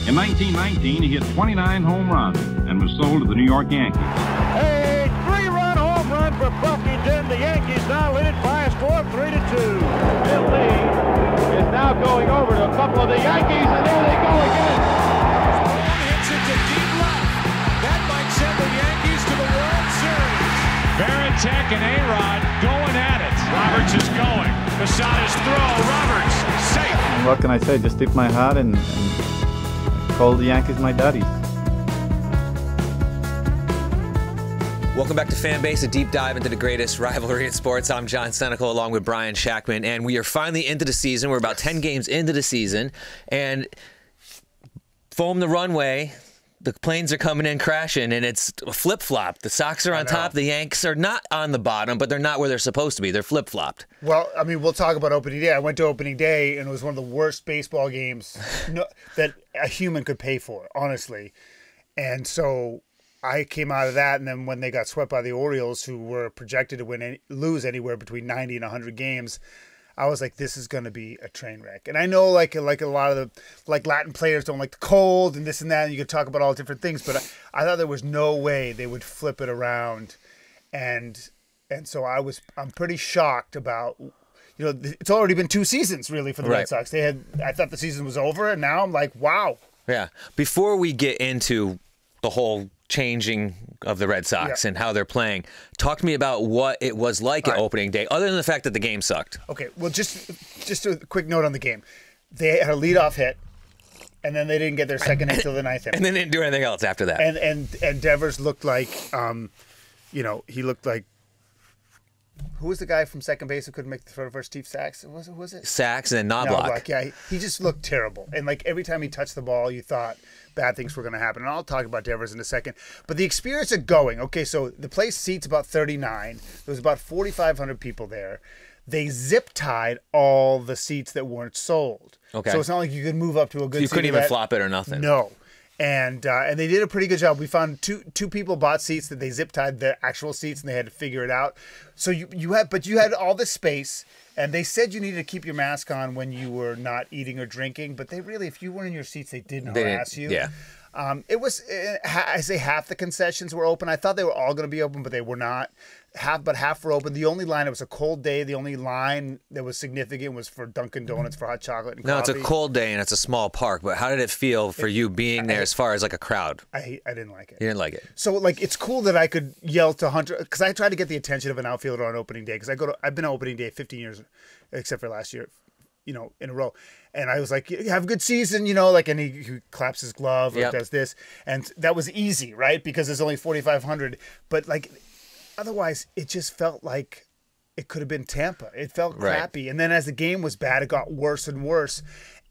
In 1919, he hit 29 home runs and was sold to the New York Yankees. A three-run home run for Buffington. The Yankees now lead it by a score of 3-2. Bill Lee is now going over to a couple of the Yankees, and there they go again. Stone hits it to deep left. That might send the Yankees to the World Series. Varitek and A-Rod going at it. Roberts is going. Posada's throw. Roberts safe. What can I say? Just tip my hat and call the Yankees my daddies. Welcome back to Fanbase, a deep dive into the greatest rivalry in sports. I'm John Senecal along with Brian Shackman, and we are finally into the season. We're about 10 games into the season, and foam the runway. The planes are coming in crashing, and it's a flip-flop. The Sox are on top. The Yanks are not on the bottom, but they're not where they're supposed to be. They're flip-flopped. Well, I mean, we'll talk about opening day. I went to opening day, and it was one of the worst baseball games that a human could pay for, honestly. And so I came out of that, and then when they got swept by the Orioles, who were projected to lose anywhere between 90 and 100 games, I was like, this is going to be a train wreck. And I know like a lot of the Latin players don't like the cold and this and that, and you could talk about all different things, but I thought there was no way they would flip it around. And so I'm pretty shocked about, it's already been 2 seasons really for the Red Sox. I thought the season was over, and now I'm like, wow. Yeah. Before we get into the whole changing of the Red Sox and how they're playing, talk to me about what it was like at opening day, other than the fact that the game sucked. Okay, well, just a quick note on the game. They had a leadoff hit, and then they didn't get their second hit until the 9th inning. And then didn't do anything else after that. And Devers looked like, he looked like, who was the guy from second base who couldn't make the throw for Steve Sachs? Who was it? Sachs and Knobloch. Yeah, he just looked terrible. And like every time he touched the ball, you thought bad things were going to happen. And I'll talk about Devers in a second. But the experience of going, okay, so the place seats about 39. There was about 4,500 people there. They zip-tied all the seats that weren't sold. Okay. So it's not like you could move up to a good seat. You couldn't even flop it or nothing. No. And they did a pretty good job. We found two people bought seats that they zip tied the actual seats, and they had to figure it out. So you had all this space, and they said you needed to keep your mask on when you were not eating or drinking. But they really, if you weren't in your seats, they didn't harass you. Yeah. It was, I say half the concessions were open. I thought they were all going to be open, but they were not. Half were open. The only line, it was a cold day. The only line that was significant was for Dunkin' Donuts for hot chocolate and coffee. No, it's a cold day and it's a small park, but how did it feel for you being there as far as like a crowd? I didn't like it. You didn't like it? So like it's cool that I could yell to Hunter, because I tried to get the attention of an outfielder on opening day, because I've been on opening day 15 years, except for last year, in a row. And I was like, have a good season, and he claps his glove or does this. And that was easy, right? Because there's only 4,500. But like, otherwise, it just felt like it could have been Tampa. It felt crappy. And then as the game was bad, it got worse and worse.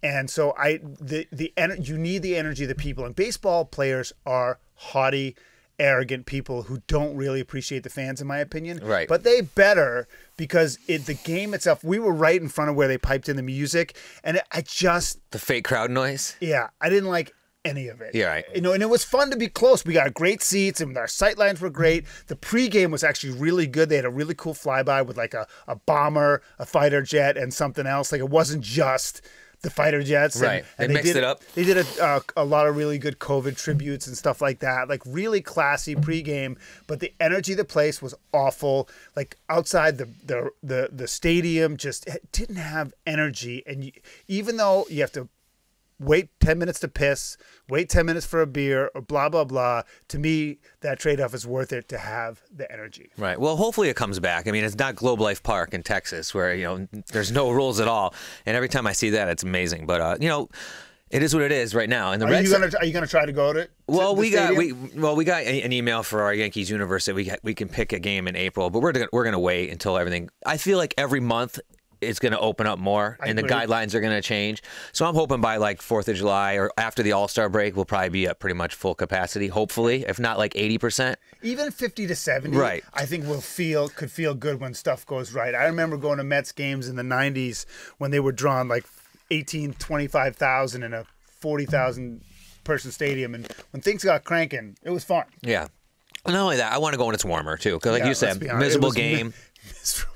And so you need the energy of the people. And baseball players are haughty, arrogant people who don't really appreciate the fans, in my opinion. Right. But they better, because the game itself, we were right in front of where they piped in the music, and the fake crowd noise. Yeah, I didn't like any of it. Yeah, right. And it was fun to be close. We got great seats, and our sight lines were great. The pregame was actually really good. They had a really cool flyby with like a bomber, a fighter jet, and something else. Like it wasn't just the fighter jets. Right. And they mixed it up. They did a lot of really good COVID tributes and stuff like that. Like really classy pregame, but the energy of the place was awful. Like outside the stadium just didn't have energy. And even though you have to wait 10 minutes to piss, wait 10 minutes for a beer, or blah, blah, blah. To me, that trade-off is worth it to have the energy. Right. Well, hopefully it comes back. I mean, it's not Globe Life Park in Texas where, there's no rules at all. And every time I see that, it's amazing. But, it is what it is right now. And the Are you gonna try to go to it? Well, we got an email for our Yankees universe that we can pick a game in April, but we're gonna wait until everything. I feel like every month it's going to open up more, and the guidelines are going to change. So I'm hoping by like 4th of July or after the All-Star break, we'll probably be at pretty much full capacity, hopefully, if not like 80%. Even 50 to 70, right. I think could feel good when stuff goes right. I remember going to Mets games in the 90s when they were drawn like 25,000 in a 40,000 person stadium, and when things got cranking, it was fun. Yeah. Not only that, I want to go when it's warmer too, because like you said, miserable game. Miserable.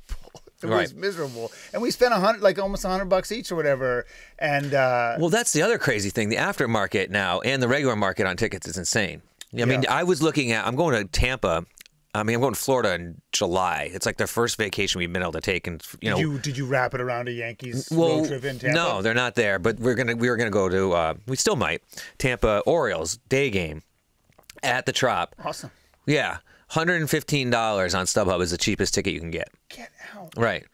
It was miserable, and we spent almost $100 each or whatever. And well, that's the other crazy thing. The aftermarket now and the regular market on tickets is insane. I mean, I'm going to Tampa. I'm going to Florida in July. It's like their first vacation we've been able to take, and Did you wrap it around a Yankees road trip in Tampa? No, they're not there. But we were gonna go to. We still might Tampa Orioles day game at the Trop. Awesome. Yeah, $115 on StubHub is the cheapest ticket you can get. Get out. Right.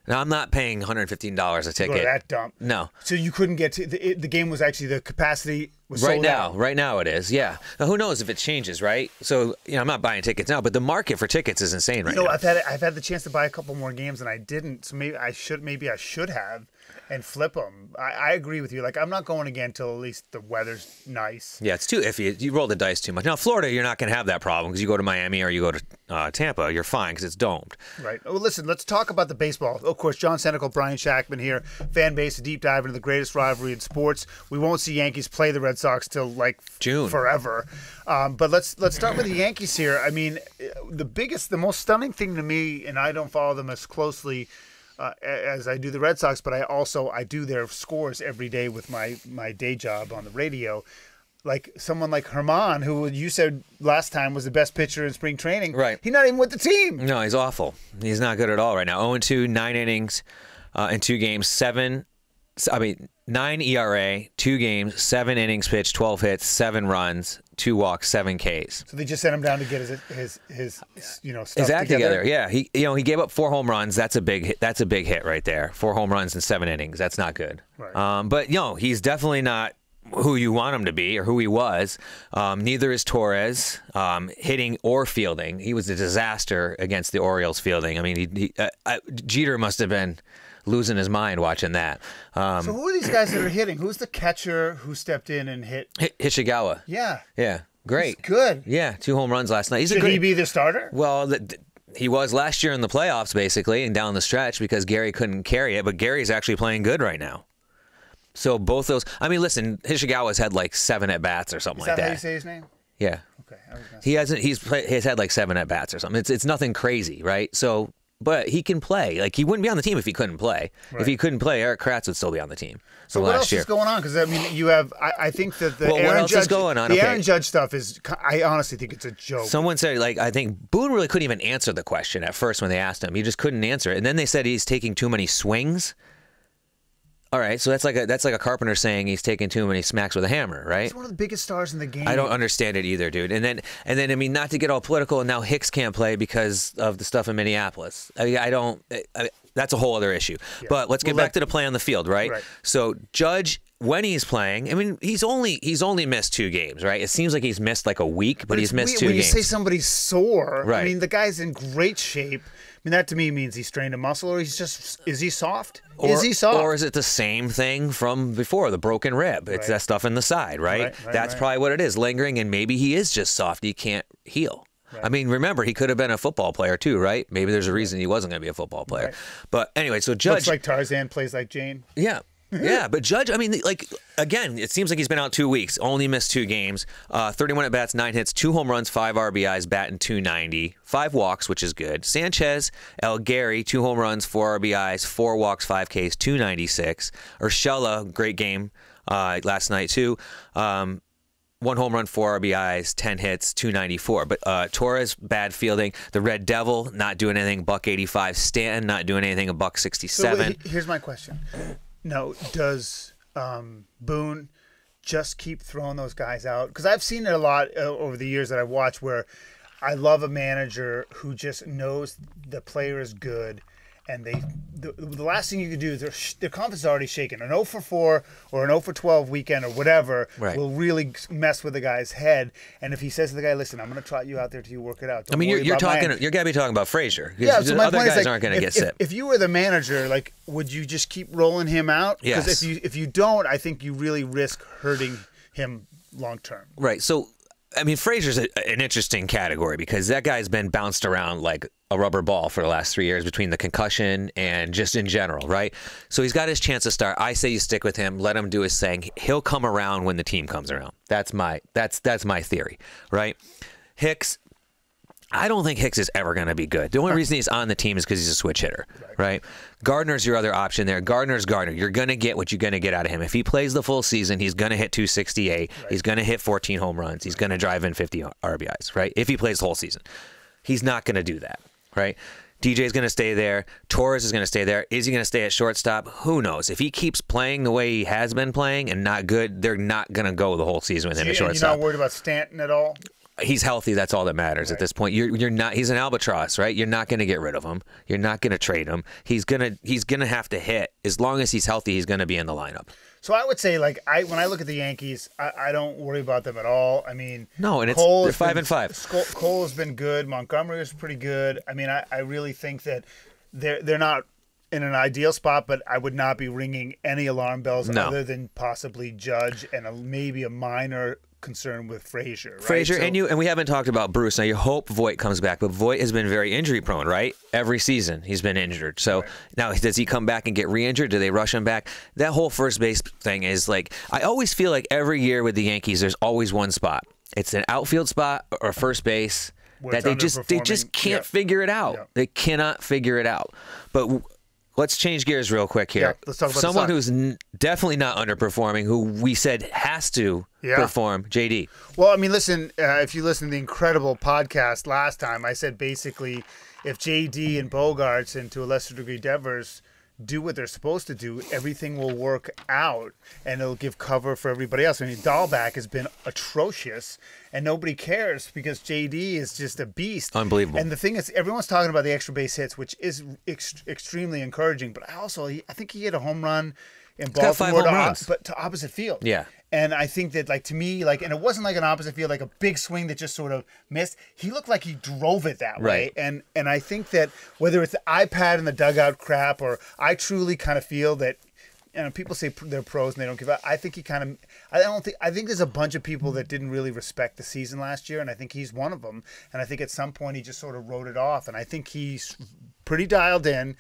Now, I'm not paying $115 a ticket. Go to that dump. No. So you couldn't get to the game. Was actually the capacity was right sold now. out. Right now it is. Yeah. Now who knows if it changes, right? So I'm not buying tickets now, but the market for tickets is insane right now. I've had the chance to buy a couple more games and I didn't. So maybe I should have and flip them. I agree with you. Like I'm not going again till at least the weather's nice. Yeah, it's too iffy. You roll the dice too much. Now Florida, you're not going to have that problem because you go to Miami or you go to Tampa, you're fine because it's domed. Right. Well, listen, let's talk about the baseball. Of course, John Senecal, Brian Shackman here. Fan base, a deep dive into the greatest rivalry in sports. We won't see Yankees play the Red Sox till like June forever. But let's start with the Yankees here. I mean, the most stunning thing to me, and I don't follow them as closely as I do the Red Sox, but I do their scores every day with my day job on the radio. Like someone like Herman, who you said last time was the best pitcher in spring training. Right. He's not even with the team. No, he's awful. He's not good at all right now. 0-2, 9 innings in 2 games, 9 ERA, 2 games, 7 innings pitched, 12 hits, 7 runs, 2 walks, 7 Ks. So they just sent him down to get his stuff his act together. Yeah, he gave up 4 home runs. That's a big hit. That's a big hit right there. 4 home runs in 7 innings. That's not good. Right. But he's definitely not who you want him to be or who he was. Neither is Torres, hitting or fielding. He was a disaster against the Orioles fielding. I mean, Jeter must have been losing his mind watching that. So who are these guys that are hitting? Who's the catcher who stepped in and hit? Hishigawa. Yeah. Yeah. Great. He's good. Yeah. 2 home runs last night. Should he be the starter? Well, he was last year in the playoffs, basically, and down the stretch because Gary couldn't carry it. But Gary's actually playing good right now. So both those. I mean, listen, Hishigawa's had like 7 at bats or something like that. Is that how you say his name? Yeah. Okay. He hasn't. He's had like 7 at bats or something. It's nothing crazy, right? So. But he can play. Like, he wouldn't be on the team if he couldn't play. Right. If he couldn't play, Eric Kratz would still be on the team. So what else is going on? Because, I mean, you have – I think that the Aaron Judge stuff is – I honestly think it's a joke. Someone said, like, I think Boone really couldn't even answer the question at first when they asked him. He just couldn't answer it. And then they said he's taking too many swings. All right, so that's like a carpenter saying he's taking too many smacks with a hammer, right? He's one of the biggest stars in the game. I don't understand it either, dude. And then I mean, not to get all political, and now Hicks can't play because of the stuff in Minneapolis. That's a whole other issue. Yeah. But let's get back to the play on the field, right? So Judge, when he's playing, I mean, he's only missed 2 games, right? It seems like he's missed like a week, but he's missed 2 games. When you say somebody's sore, right. I mean, the guy's in great shape. I mean, that to me means he strained a muscle, or is he soft? Is he soft? Or is it the same thing from before, the broken rib? It's that stuff in the side, right? That's probably what it is, lingering, and maybe he is just soft. He can't heal. Right. I mean, remember, he could have been a football player too, right? Maybe there's a reason he wasn't going to be a football player. Right. But anyway, so Judge... Looks like Tarzan, plays like Jane. Yeah. Yeah, but Judge, I mean, like, again, it seems like he's been out 2 weeks, only missed 2 games, 31 at-bats, 9 hits, 2 home runs, 5 RBIs, batting .290, 5 walks, which is good. Sanchez, El Gary, 2 home runs, 4 RBIs, 4 walks, 5 Ks, .296. Urshela, great game last night, too. 1 home run, 4 RBIs, 10 hits, .294. But Torres, bad fielding. The Red Devil, not doing anything, $185. Stanton, not doing anything, $167. So wait, here's my question. No, does Boone just keep throwing those guys out? Because I've seen it a lot over the years that I've watched where I love a manager who just knows the player is good, and the last thing you can do is their confidence is already shaken. An 0 for 4 or an 0 for 12 weekend or whatever will really mess with the guy's head. And if he says to the guy, "Listen, I'm going to trot you out there till you work it out." I mean, you're going to be talking about Frazier. Yeah, so my other point guys is, like, aren't going to get sit. If you were the manager, like, would you just keep rolling him out? Yes. Because if you don't, I think you really risk hurting him long term. Right. So, I mean, Frazier's an interesting category because that guy's been bounced around like a rubber ball for the last 3 years between the concussion and just in general, right? So he's got his chance to start. I say you stick with him, let him do his thing. He'll come around when the team comes around. That's my theory, right? Hicks, I don't think Hicks is ever going to be good. The only reason he's on the team is because he's a switch hitter, right? Gardner's your other option there. Gardner's Gardner. You're going to get what you're going to get out of him. If he plays the full season, he's going to hit 268. He's going to hit 14 home runs. He's going to drive in 50 RBIs, right? If he plays the whole season. He's not going to do that, right? DJ's going to stay there. Torres is going to stay there. Is he going to stay at shortstop? Who knows? If he keeps playing the way he has been playing and not good, they're not going to go the whole season with him at shortstop. You're not worried about Stanton at all? He's healthy. That's all that matters at this point. You're not. He's an albatross, right? You're not going to get rid of him. You're not going to trade him. He's gonna have to hit. As long as he's healthy, he's going to be in the lineup. So I would say, like, when I look at the Yankees, I don't worry about them at all. I mean, no, and they're 5-5. Cole has been good. Montgomery was pretty good. I mean, I really think that they're not in an ideal spot, but I would not be ringing any alarm bells other than possibly Judge and maybe a minor concern with Frazier. Right? Frazier, and we haven't talked about Bruce. Now you hope Voit comes back, but Voit has been very injury prone, right? Every season he's been injured. So now does he come back and get re-injured? Do they rush him back? That whole first base thing is like, I always feel like every year with the Yankees, there's always one spot. It's an outfield spot or first base that they just can't figure it out. They cannot figure it out. But let's change gears real quick here. Yeah, let's talk about someone who's definitely not underperforming, who we said has to perform, JD. Well, I mean, listen, if you listen to the incredible podcast last time, I said basically if JD and Bogarts and to a lesser degree Devers do what they're supposed to do, everything will work out and it'll give cover for everybody else. I mean, Dahlback has been atrocious and nobody cares because JD is just a beast. Unbelievable. And the thing is, everyone's talking about the extra base hits, which is extremely encouraging. But I think he hit a home run in Baltimore, but to opposite field. Yeah. And I think that, like, to me, like, and it wasn't like an opposite field, like a big swing that just sort of missed. He looked like he drove it that way. And I think that whether it's the iPad and the dugout crap, or I truly kind of feel that, you know, people say they're pros and they don't give up. I think I think there's a bunch of people that didn't really respect the season last year, and I think he's one of them. And I think at some point he just sort of wrote it off. And I think he's pretty dialed in.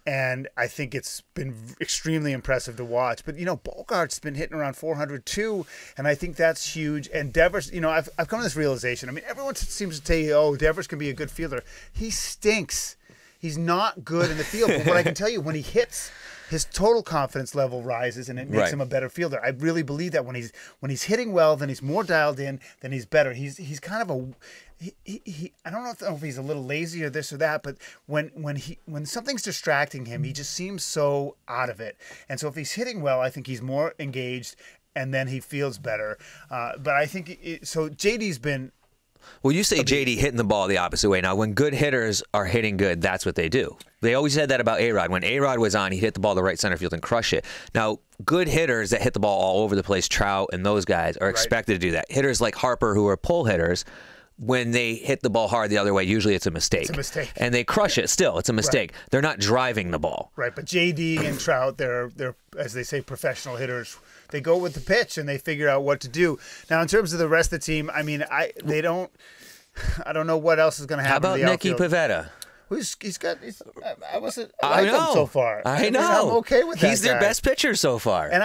And I think it's been extremely impressive to watch. But, you know, Bogart's been hitting around 400 too, and I think that's huge. And Devers, you know, I've come to this realization. I mean, everyone seems to tell you, oh, Devers can be a good fielder. He stinks. He's not good in the field. But what I can tell you, when he hits, his total confidence level rises, and it makes him a better fielder. I really believe that when he's hitting well, then he's more dialed in, then he's better. He's kind of a I don't know if he's a little lazy or this or that, but when something's distracting him, he just seems so out of it. And so if he's hitting well, I think he's more engaged, and then he feels better. But I think so. JD's been. Well, you say JD hitting the ball the opposite way. Now, when good hitters are hitting good, that's what they do. They always said that about A-Rod. When A-Rod was on, he'd hit the ball to right center field and crush it. Now, good hitters that hit the ball all over the place, Trout and those guys, are expected to do that. Hitters like Harper, who are pull hitters, when they hit the ball hard the other way, usually it's a mistake. It's a mistake. And they crush it still. It's a mistake. They're not driving the ball. Right, but JD and Trout, they're as they say, professional hitters. They go with the pitch and they figure out what to do. Now, in terms of the rest of the team, I mean, I don't know what else is going to happen. How about Nicky Pivetta? I like him so far. I know. I'm okay with that. He's their best pitcher so far. And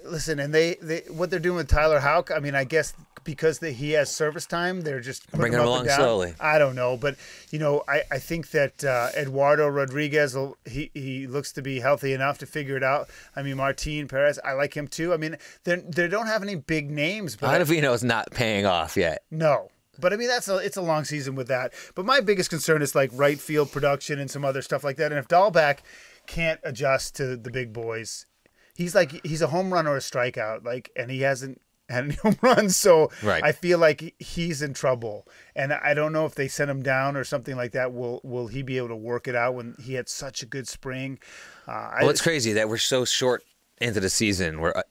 listen, and they what they're doing with Tyler Houck, I mean, I guess because he has service time, they're just bringing him along slowly. I don't know, but you know, I think that Eduardo Rodriguez, he looks to be healthy enough to figure it out. I mean, Martin Perez, I like him too. I mean, they don't have any big names, but Ottavino's not paying off yet. No. But I mean, it's a long season with that. But my biggest concern is like right field production and some other stuff like that. And if Dahlback can't adjust to the big boys, he's a home run or a strikeout, and he hasn't had any home runs. So I feel like he's in trouble. And I don't know if they send him down or something like that. Will he be able to work it out when he had such a good spring? It's crazy that we're so short into the season. Where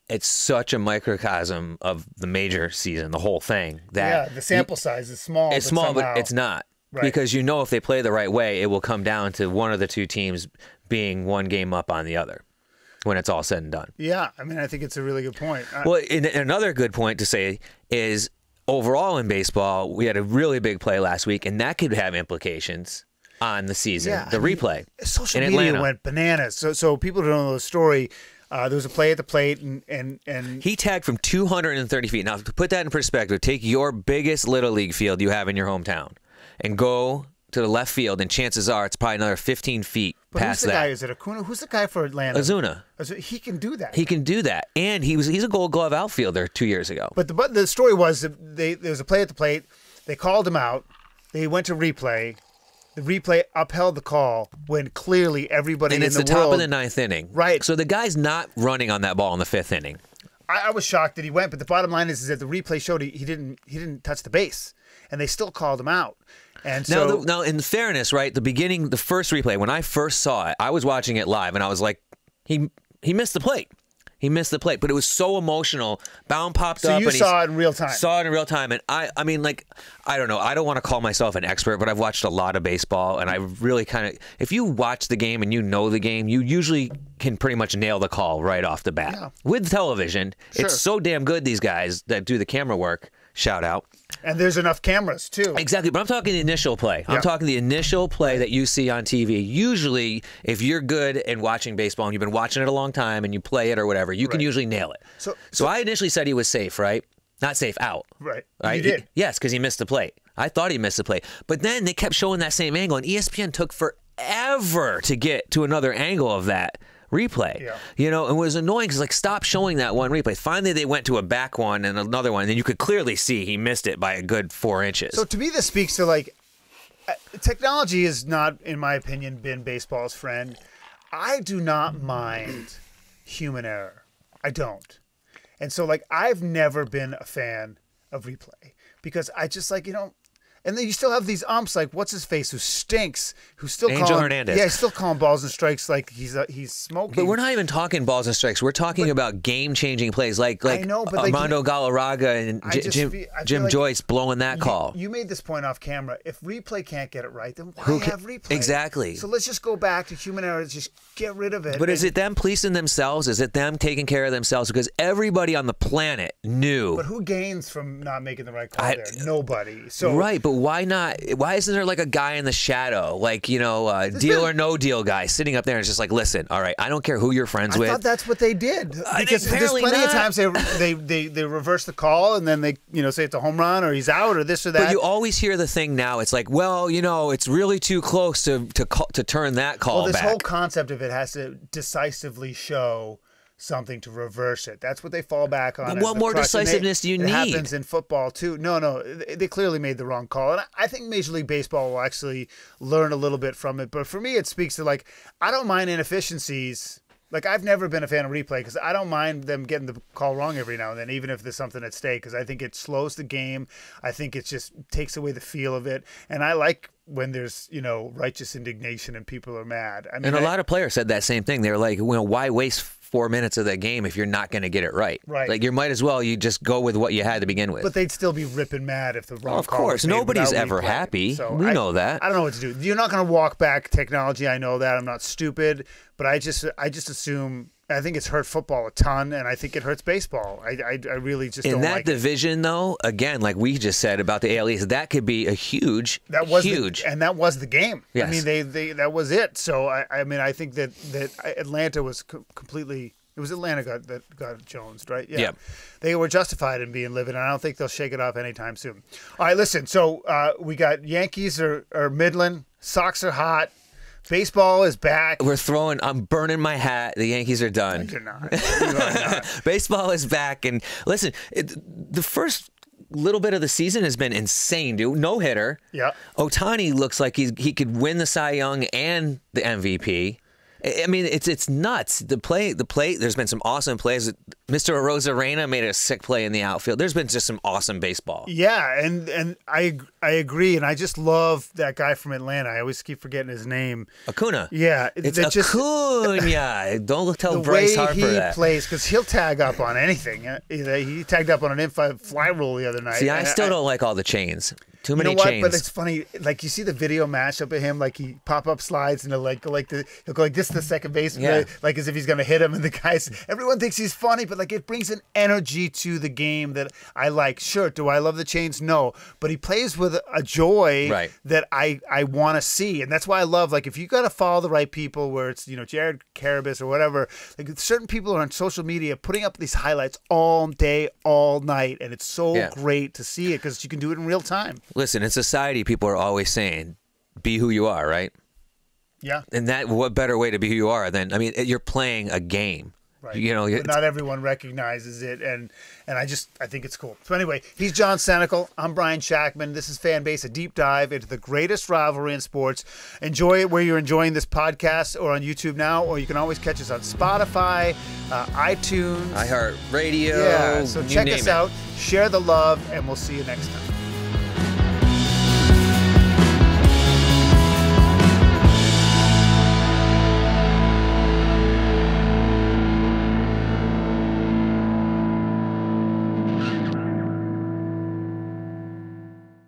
it's such a microcosm of the major season, the whole thing. That the sample size is small. It's small, but it's not. Right. Because if they play the right way, it will come down to one of the two teams being one game up on the other when it's all said and done. Yeah, I mean, I think it's a really good point. Well, another good point to say is overall in baseball, we had a really big play last week, and that could have implications on the season. Replay. Social in media Atlanta went bananas. So people don't know the story. There was a play at the plate, and He tagged from 230 feet. Now, to put that in perspective, take your biggest Little League field you have in your hometown and go to the left field, and chances are it's probably another 15 feet past who's the that. guy? Is it Acuna? Who's the guy for Atlanta? Ozuna. He can do that. He can do that. And he's a Gold Glove outfielder 2 years ago. But the story was that there was a play at the plate. They called him out. They went to replay. The replay upheld the call when clearly everybody And in it's the the top world, of the ninth inning. Right. So the guy's not running on that ball in the fifth inning. I was shocked that he went, but the bottom line is that the replay showed he didn't touch the base, and they still called him out. And so Now, in fairness, right, the first replay, when I first saw it, I was watching it live, and I was like, he missed the plate. He missed the plate, but it was so emotional. Bound popped up. So you and saw it in real time. Saw it in real time, and I mean, like, I don't know. I don't want to call myself an expert, but I've watched a lot of baseball, and I really kind of, if you watch the game and you know the game, you usually can pretty much nail the call right off the bat. Yeah. With television, Sure. it's so damn good. These guys that do the camera work, shout out. And there's enough cameras too. Exactly, but I'm talking the initial play. I'm talking the initial play that you see on TV. Usually, if you're good and watching baseball and you've been watching it a long time and you play it or whatever, you can usually nail it. So I initially said he was safe, right? Not safe, out. Right. Right? You did. Yes, because he missed the plate. I thought he missed the plate. But then they kept showing that same angle, and ESPN took forever to get to another angle of that replay. Yeah. You know, and it was annoying because, like, stop showing that one replay. Finally, they went to a back one and another one, and then you could clearly see he missed it by a good 4 inches. So to me, this speaks to, like, technology has not, in my opinion, been baseball's friend. I do not mind human error. I don't. And so, like, I've never been a fan of replay because I just, like, and then you still have these umps like what's his face who stinks, who's still Angel calling Hernandez. Yeah, he's still calling balls and strikes like he's smoking. But we're not even talking balls and strikes. We're talking about game-changing plays like I know, but like, Armando Galarraga and I just feel Jim like Joyce blowing that call. You made this point off camera. If replay can't get it right, then why have replay? Exactly. So let's just go back to human error. Just get rid of it. But is it them policing themselves? Is it them taking care of themselves? Because everybody on the planet knew. But who gains from not making the right call there? Nobody. So right, but why not? Why isn't there like a guy in the shadow, like, deal or no deal guy sitting up there and it's just like, listen, all right, I don't care who you're friends with. I thought that's what they did. Because there's apparently plenty of not. times they reverse the call and then they say it's a home run or he's out or this or that. But you always hear the thing now. It's like, well, it's really too close to turn that call Well, this back. whole concept of it has to decisively show something to reverse it. That's what they fall back on. But as what the more crutch. And decisiveness do you it need? happens in football too. No, they clearly made the wrong call, and I think Major League Baseball will actually learn a little bit from it. But for me, it speaks to, like, I don't mind inefficiencies. Like, I've never been a fan of replay because I don't mind them getting the call wrong every now and then, even if there's something at stake, because I think it slows the game. I think it just takes away the feel of it. And I like when there's, righteous indignation and people are mad. I mean, And a lot of players said that same thing. They were like, why waste 4 minutes of that game if you're not going to get it right? Right. Like, you might as well just go with what you had to begin with. But they'd still be ripping mad if the wrong of call course. was made Nobody's without ever replay. happy. So We know that. I don't know what to do. You're not going to walk back technology. I know that. I'm not stupid. But I just assume. I think it's hurt football a ton, and I think it hurts baseball. I really just in don't that like it. division, though, again, like we just said about the AL East, that could be a huge, huge. And that was the game. Yes. I mean, they that was it. So I think that Atlanta was completely. It was Atlanta that got jonesed, right? Yeah. Yep. They were justified in being livid, and I don't think they'll shake it off anytime soon. All right, listen. So we got Yankees are middling, Sox are hot, baseball is back. I'm burning my hat. The Yankees are done. You're not. You are not. Baseball is back, and listen, the first little bit of the season has been insane, dude. No hitter. Yeah. Ohtani looks like he could win the Cy Young and the MVP. I mean, it's nuts. The plate. There's been some awesome plays. Mr. Arozarena made a sick play in the outfield. There's been just some awesome baseball. Yeah, and I agree, and I just love that guy from Atlanta. I always keep forgetting his name. Acuna. Yeah, It's that just- Acuna. Don't tell the Bryce way Harper he that. plays, because he'll tag up on anything. He tagged up on an in-five fly rule the other night. See, I still don't like all the chains. Too many you know chains. What? But it's funny. Like you see the video mashup of him, like he pop-up slides and he'll go like this to the second baseman, like as if he's gonna hit him. And the guys, everyone thinks he's funny, but like it brings an energy to the game that I like. Sure, do I love the chains? No, but he plays with a joy that I want to see, and that's why I love. Like if you got to follow the right people, where it's Jared Carabas or whatever. Like certain people are on social media putting up these highlights all day, all night, and it's so great to see it because you can do it in real time. Listen, in society, people are always saying, "Be who you are," right? Yeah. And what better way to be who you are than you're playing a game. Right. But not everyone recognizes it, and I think it's cool. So anyway, he's John Senecal. I'm Brian Shackman. This is Fanbase, a deep dive into the greatest rivalry in sports. Enjoy it where you're enjoying this podcast or on YouTube now, or you can always catch us on Spotify, iTunes, iHeartRadio. Yeah, so check us out, share the love, and we'll see you next time.